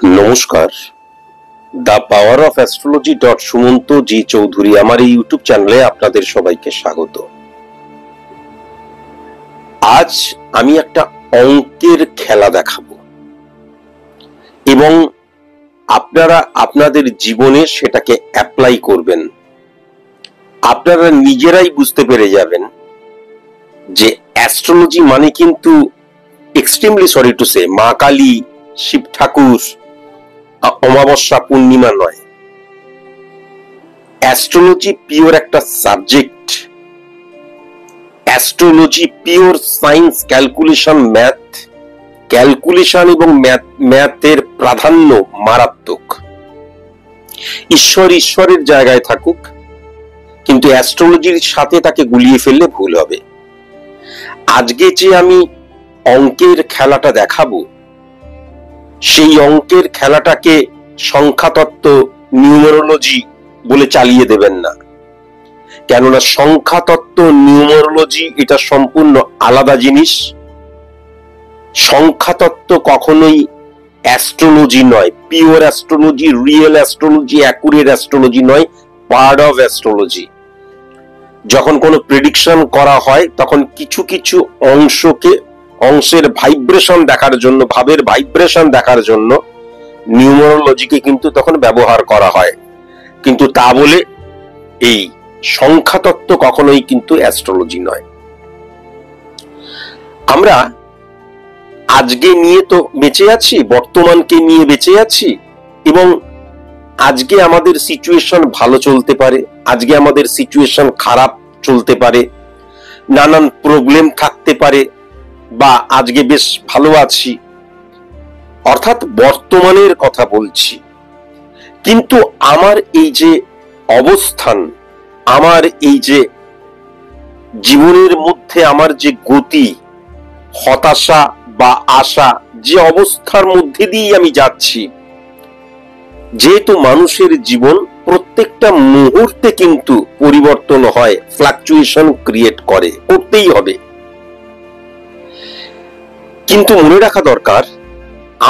নমস্কার, the power of astrology Sumanta ji Chowdhury আমার এই ইউটিউব চ্যানেলে আপনাদের সবাইকে স্বাগত। আজ আমি একটা অঙ্কের খেলা দেখাবো এবং আপনারা আপনাদের জীবনে সেটাকে অ্যাপ্লাই করবেন। আপনারা নিজেরাই বুঝতে পেরে যাবেন যে অ্যাস্ট্রোলজি মানে কিন্তু এক্সট্রিমলি সরি টু সে মা কালী, শিব ঠাকুর, অমাবস্যা, পূর্ণিমা নয়। অ্যাস্ট্রোলজি পিওর একটা subject. Astrology pure science, calculation, math. Calculation এবং ম্যাথের প্রাধান্য মারাত্মক। ঈশ্বরের জায়গায় থাকুক, কিন্তু অ্যাস্ট্রোলজির সাথে তাকে গুলিয়ে ফেললে ভুল হবে। আজকে যে আমি অঙ্কের খেলাটা দেখাবো, সেই অঙ্কের খেলাটাকে সংখ্যাতত্ত্ব, নিউমেরোলজি বলে চালিয়ে দেবেন না। কেননা সংখ্যাতত্ত্ব, নিউমেরোলজি এটা সম্পূর্ণ আলাদা জিনিস। সংখ্যাতত্ত্ব কখনোই অ্যাস্ট্রোলজি নয়, pure astrology, real astrology, accurate astrology নয়, পার্ট অফ অ্যাস্ট্রোলজি। যখন কোনো প্রেডিকশন করা হয় তখন কিছু কিছু অংশের ভাইব্রেশন দেখার জন্য, ভাবের ভাইব্রেশন দেখার জন্য নিউমেরোলজিকে কিন্তু তখন ব্যবহার করা হয়। কিন্তু তা বলে এই সংখ্যাতত্ত্ব কখনোই কিন্তু অ্যাস্ট্রোলজি নয়। আমরা আজকে নিয়ে তো বেঁচে আছি, বর্তমানকে নিয়ে বেঁচে আছি, এবং আজকে আমাদের সিচুয়েশন ভালো চলতে পারে, আজকে আমাদের সিচুয়েশন খারাপ চলতে পারে, নানান প্রবলেম থাকতে পারে, বা আজকে বেশ ভালো আছি, অর্থাৎ বর্তমানের কথা বলছি। কিন্তু আমার এই যে অবস্থান, আমার এই যে জীবনের মধ্যে আমার যে গতি, হতাশা বা আশা, যে অবস্থার মধ্যে দিয়ে আমি যাচ্ছি, যেহেতু মানুষের জীবন প্রত্যেকটা মুহূর্তে কিন্তু পরিবর্তন হয়, ফ্লাকচুয়েশন ক্রিয়েট করতেই হবে। কিন্তু মনে রাখা দরকার,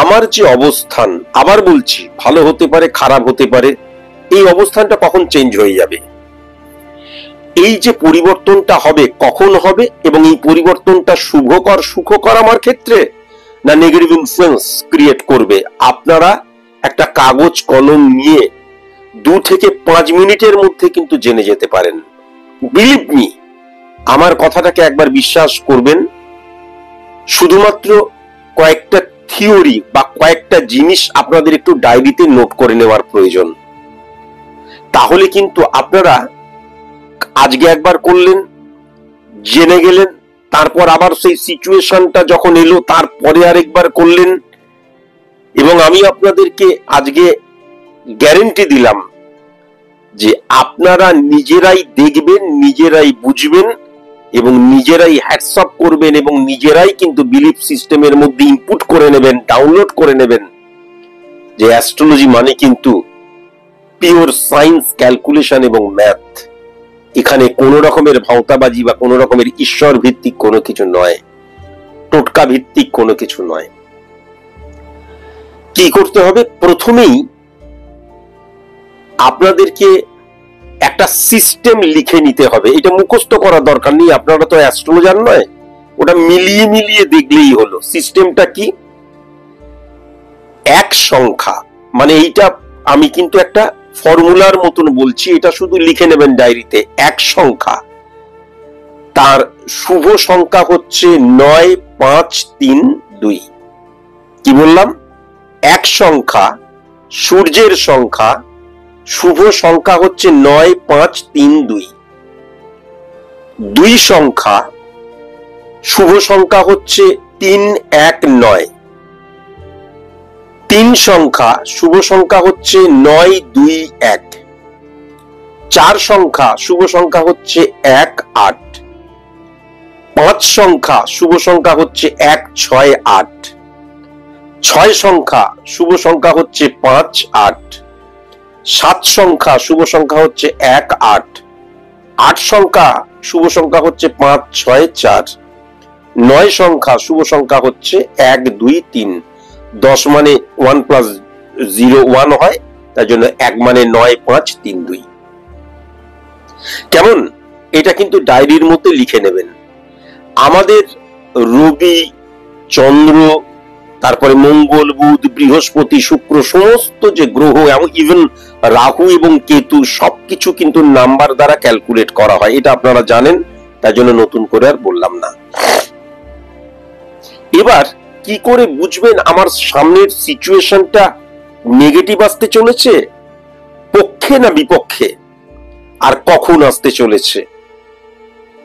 আমার যে অবস্থান, আবার বলছি, ভালো হতে পারে, খারাপ হতে পারে, এই অবস্থানটা কখন চেঞ্জ হয়ে যাবে। এই যে পরিবর্তনটা হবে, কখন হবে, এবং এই পরিবর্তনটা শুভকর, সুখকর আমার ক্ষেত্রে, না নেগেটিভ ইনফ্লুয়েন্স ক্রিয়েট করবে। আপনারা একটা কাগজ কলম নিয়ে 2 থেকে 5 মিনিটের মধ্যে কিন্তু জেনে যেতে পারেন। বিলিভ মি, আমার কথাটাকে একবার বিশ্বাস করবেন। শুধুমাত্র কয়েকটা থিওরি বা কয়েকটা জিনিস আপনাদের একটু ডায়েরিতে নোট করে নেওয়ার প্রয়োজন। তাহলে কিন্তু আপনারা আজকে একবার করলেন, জেনে গেলেন, তারপর আবার সেই সিচুয়েশনটা যখন এলো তারপরে আরেকবার করলেন, এবং আমি আপনাদেরকে আজকে গ্যারেন্টি দিলাম যে আপনারা নিজেরাই দেখবেন, নিজেরাই বুঝবেন, এবং নিজেরাই হ্যাটস অফ করবেন, এবং নিজেরাই কিন্তু বিলিফ সিস্টেমের মধ্যে ইনপুট করে নেবেন, ডাউনলোড করে নেবেন যে অ্যাস্ট্রোলজি মানে কিন্তু পিওর সায়েন্স, ক্যালকুলেশন এবং ম্যাথ। এখানে কোন রকমের ভাওতাবাজি বা কোন রকমের ঈশ্বর ভিত্তিক কোনো কিছু নয়, টোটকা ভিত্তিক কোনো কিছু নয়। কি করতে হবে? প্রথমেই আপনাদেরকে একটা সিস্টেম লিখে নিতে হবে। এটা মুখস্থ করার দরকার নেই, আপনারা তো অ্যাস্ট্রোলজার নয়, ওটা মিলিয়ে মিলিয়ে দেখলেই হলো। সিস্টেমটা কি? এক সংখ্যা, মানে এইটা আমি কিন্তু একটা ফর্মুলার মতন বলছি, এটা শুধু লিখে নেবেন ডায়েরিতে। এক সংখ্যা, তার শুভ সংখ্যা হচ্ছে 9, 5, 3, 2। কি বললাম? এক সংখ্যা, সূর্যের সংখ্যা, শুভ সংখ্যা হচ্ছে 9, 5, 3, 2। 2 সংখ্যা, শুভ সংখ্যা হচ্ছে 3, 1, 9। 3 সংখ্যা, শুভ সংখ্যা হচ্ছে 9, 2, 1। 4 সংখ্যা, শুভ সংখ্যা হচ্ছে 1, 8। 5 সংখ্যা, শুভ সংখ্যা হচ্ছে 1, 6, 8। 6 সংখ্যা, শুভ সংখ্যা হচ্ছে 5, 8। 7 সংখ্যা, শুভ সংখ্যা হচ্ছে 1, 8। 8 সংখ্যা, শুভ সংখ্যা হচ্ছে 5, 6, 4। 9 সংখ্যা, শুভ সংখ্যা হচ্ছে 1, 2, 3। 10 মানে 1 + 01 হয়, তার জন্য 1 মানে 9, 5, 3, 2। কেমন? এটা কিন্তু ডায়েরির মধ্যে লিখে নেবেন। আমাদের রবি, চন্দ্র, তারপরে মঙ্গল, বুধ, বৃহস্পতি, শুক্র, সমস্ত যে গ্রহ, ইভেন রাহু এবং কেতু, সবকিছু কিন্তু নাম্বার দ্বারা ক্যালকুলেট করা হয়। এটা আপনারা জানেন, তার জন্য নতুন করে আর বললাম না। এবার কি করে বুঝবেন আমার সামনের সিচুয়েশনটা নেগেটিভ আসতে চলেছে, পক্ষে না বিপক্ষে, আর কখন আসতে চলেছে?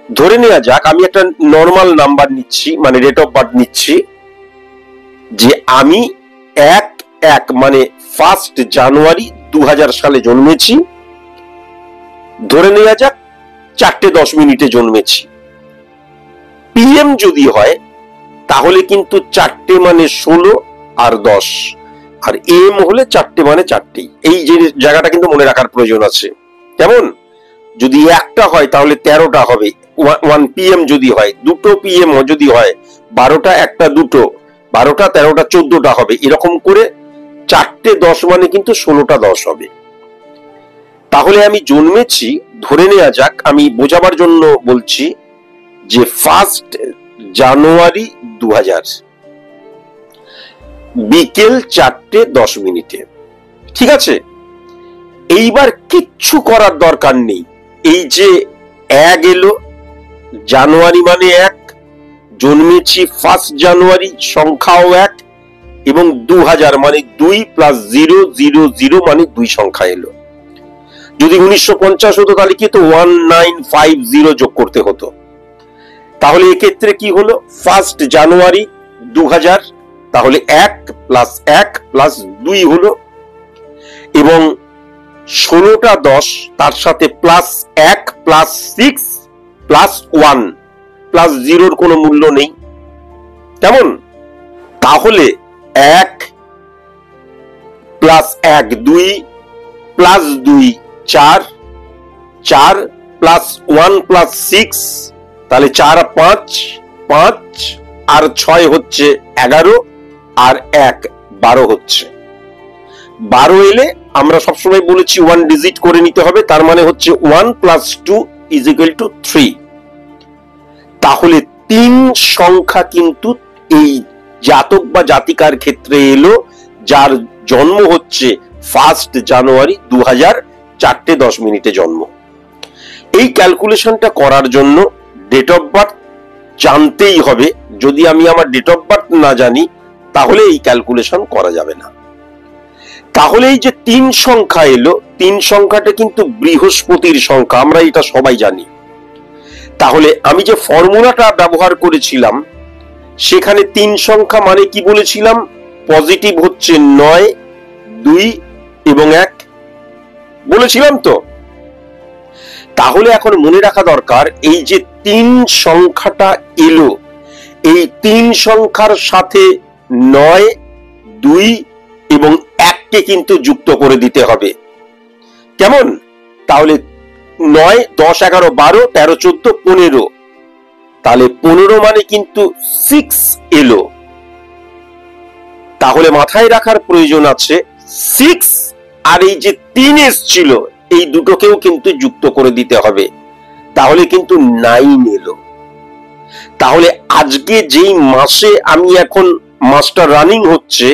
ধরে নেওয়া যাক আমি একটা নর্মাল নাম্বার নিচ্ছি, মানে ডেট অফ বার্থ নিচ্ছি, যে আমি 1 মানে 1 জানুয়ারি 2000 সালে জন্মেছি। ধরে নেওয়া যাক 4:10 জন্মেছি। পিএম যদি হয় তাহলে কিন্তু 4 মানে 16 আর 10, আর এম হলে 4 মানে 4। এই যে জায়গাটা কিন্তু মনে রাখার প্রয়োজন আছে। কেমন? যদি 1টা হয় তাহলে 13টা হবে। 1 PM যদি হয়, 2 PM যদি হয় 12টা, 1টা 2, 12টা 13টা 14টা হবে। এরকম করে 4:10 মানে কিন্তু 16টা 10 হবে। তাহলে আমি জন্মেছি, ধরে নেওয়া যাক, আমি বোঝাবার জন্য বলছি, যে 1 জানুয়ারি 2000 বিকেল 4:10। ঠিক আছে? এইবার কিচ্ছু করার দরকার নেই। এই যে 1 এলো, জানুয়ারি মানে 1, জন্মেছি 1 জানুয়ারি, সংখ্যাও 1, এবং 2000 মানে 2 প্লাস 0, 0, 0 মানে 2 সংখ্যা এলো। যদি 1950 হতো তাহলে কি তো 1950 যোগ করতে হতো। তাহলে এক্ষেত্রে কি হলো, 1 জানুয়ারি 2000, তাহলে 1 প্লাস 1 প্লাস 2 হলো, এবং 16টা 10, তার সাথে প্লাস 1 প্লাস 6 প্লাস 1 প্লাস 0-র কোনো মূল্য নেই। কেমন? তাহলে 1 প্লাস 1 2 প্লাস 2 4, 4 প্লাস 1 প্লাস 6, তাহলে 4 আর 5, 5 আর 6 হচ্ছে 11, আর 1 12 হচ্ছে। 12 এলে আমরা সবসময় বলেছি 1 ডিজিট করে নিতে হবে, তার মানে হচ্ছে 1 প্লাস 2 ইজ ইকুয়াল টু 3। তাহলে 3 সংখ্যা কিন্তু এই জাতক বা জাতিকার ক্ষেত্রে এলো, যার জন্ম হচ্ছে 1 জানুয়ারি 2000 4:10 জন্ম। এই ক্যালকুলেশনটা করার জন্য ডেট অফ বার্থ জানতেই হবে। যদি আমি আমার ডেট অফ বার্থ না জানি তাহলে এই ক্যালকুলেশন করা যাবে না। তাহলে এই যে 3 সংখ্যা এলো, 3 সংখ্যাটা কিন্তু বৃহস্পতির সংখ্যা, আমরা এটা সবাই জানি। তাহলে আমি যে ফর্মুলাটা ব্যবহার করেছিলাম সেখানে 3 সংখ্যা মানে কি বলেছিলাম, পজিটিভ হচ্ছে 9, 2 এবং 1 বলেছিলাম তো। তাহলে এখন মনে রাখা দরকার, এই যে 3 সংখ্যাটা এলো, এই 3 সংখ্যার সাথে 9, 2 এবং 1কে কিন্তু যুক্ত করে দিতে হবে। কেমন? তাহলে 9, 10, 11, 12, 13, 14, 15, তাহলে 15 মানে কিন্তু 6 এলো। তাহলে মাথায় রাখার প্রয়োজন আছে 6 আর এই যে 3 এসছিল, এই দুটোকেও কিন্তু যুক্ত করে দিতে হবে, তাহলে কিন্তু 9 এলো। তাহলে আজকে যেই মাসে আমি এখন মাসটা রানিং হচ্ছে,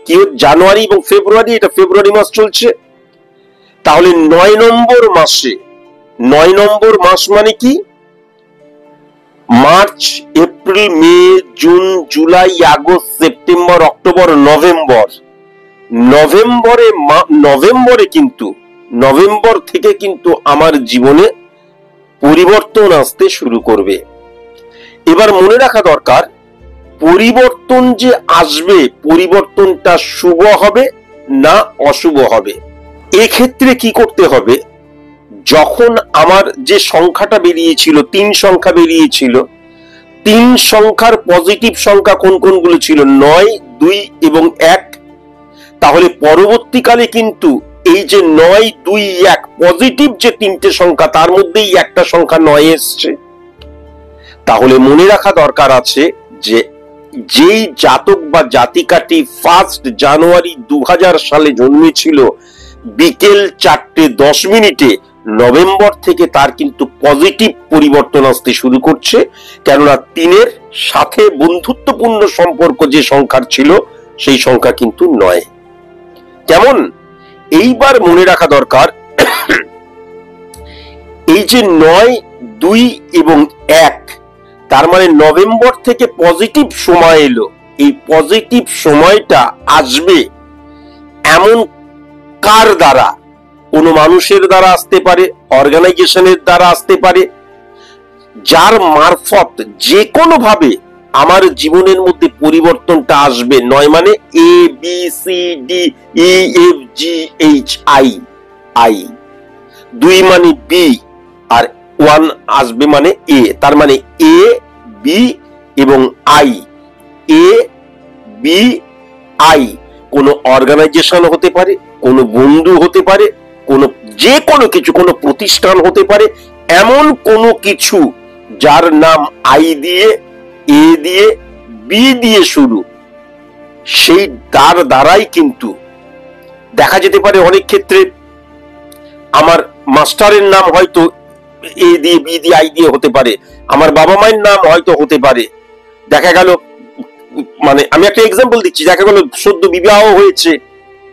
কি জানুয়ারি এবং ফেব্রুয়ারি, এটা ফেব্রুয়ারি মাস চলছে, তাহলে 9 নম্বর মাসে, 9 নম্বর মাস মানে কি, March, April, May, June, July, August, September, October, November. নভেম্বরে কিন্তু, নভেম্বর থেকে কিন্তু আমার জীবনে পরিবর্তন আসতে শুরু করবে। এবার মনে রাখা দরকার, পরিবর্তন যে আসবে, পরিবর্তনটা শুভ হবে না অশুভ হবে। এক্ষেত্রে কি করতে হবে, যখন আমার যে সংখ্যাটা বেরিয়েছিল, 3 সংখ্যা বেরিয়েছিল, 3 সংখ্যার পজিটিভ সংখ্যা কোন কোনগুলো ছিল, 9, 2 এবং 1। তাহলে পরবর্তীকালে কিন্তু এই যে 9, 2, 1 পজিটিভ যে 3টে সংখ্যা, তার মধ্যেই একটা সংখ্যা 9 এসছে। তাহলে মনে রাখা দরকার আছে যে যেই জাতক বা জাতিকাটি 1 জানুয়ারি 2000 সালে জন্মেছিল বিকেল 4:10 নভেম্বর থেকে তার কিন্তু পজিটিভ পরিবর্তন আসতে শুরু করছে। কেননা 3-এর সাথে বন্ধুত্বপূর্ণ সম্পর্ক যে সংখ্যার ছিল সেই সংখ্যা কিন্তু 9। কেমন? এইবার মনে রাখা দরকার, এই যে 9, 2 এবং 1, তার মানে নভেম্বর থেকে পজিটিভ সময় এলো। এই পজিটিভ সময়টা আসবে এমন কার দ্বারা? কোনো মানুষের দ্বারা আসতে পারে, অর্গানাইজেশনের দ্বারা আসতে পারে, যার মারফত যে কোনো ভাবে আমার জীবনের মধ্যে পরিবর্তনটা আসবে। 9 মানে ABCDEFGHI, 2 মানে বি, আর 1 আসবে মানে এ। তার মানে এ, বি এবং আই। এ, বি, আই কোনো অর্গানাইজেশন হতে পারে, কোনো বন্ধু হতে পারে, কোনো যে কোনো কিছু, কোনো প্রতিষ্ঠান হতে পারে, এমন কোনো কিছু যার নাম আই দিয়ে, এ দিয়ে, বি দিয়ে শুরু, সেই তার দ্বারাই কিন্তু দেখা যেতে পারে। অনেক ক্ষেত্রে আমার মাস্টারের নাম হয়তো এ দিয়ে, বি দিয়ে, আই দিয়ে হতে পারে, আমার বাবা মায়ের নাম হয়তো হতে পারে। দেখা গেল, মানে আমি একটা এক্সাম্পল দিচ্ছি, দেখা গেল সদ্য বিবাহ হয়েছে,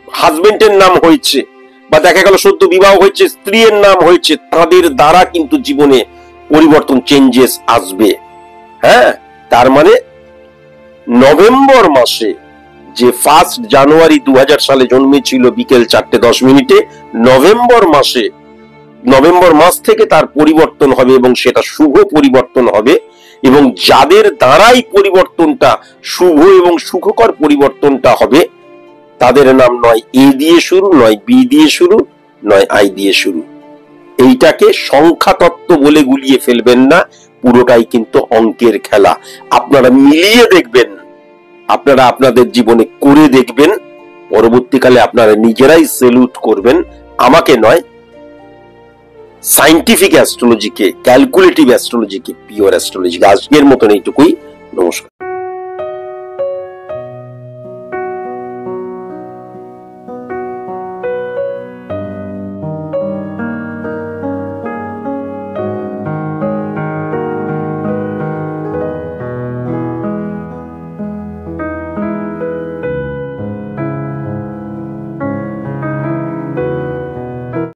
হাজবেন্ডের নাম হয়েছে, বা দেখা গেল সদ্য বিবাহ হয়েছে, স্ত্রীর নাম হয়েছে, তাদের দ্বারা কিন্তু জীবনে পরিবর্তন, চেঞ্জেস আসবে। হ্যাঁ, তার মানে নভেম্বর মাসে যে 1 জানুয়ারি 2000 সালে জন্মেছিল বিকেল 4:10 নভেম্বর মাস থেকে তার পরিবর্তন হবে, এবং সেটা শুভ পরিবর্তন হবে। এবং যাদের দ্বারাই পরিবর্তনটা শুভ এবং সুখকর পরিবর্তনটা হবে, তাদের নাম নয় এ দিয়ে শুরু, নয় বি দিয়ে শুরু, নয় আই দিয়ে শুরু। এইটাকে সংখ্যা তত্ত্ব বলে গুলিয়ে ফেলবেন না, পুরোটাই কিন্তু অঙ্কের খেলা। আপনারা মিলিয়ে দেখবেন, আপনারা আপনাদের জীবনে করে দেখবেন, পরবর্তীকালে আপনারা নিজেরাই সেলুট করবেন, আমাকে নয়, সায়েন্টিফিক অ্যাস্ট্রোলজিকে, ক্যালকুলেটিভ অ্যাস্ট্রোলজিকে, পিওর অ্যাস্ট্রোলজিকে। আজকের মতন এইটুকুই, নমস্কার।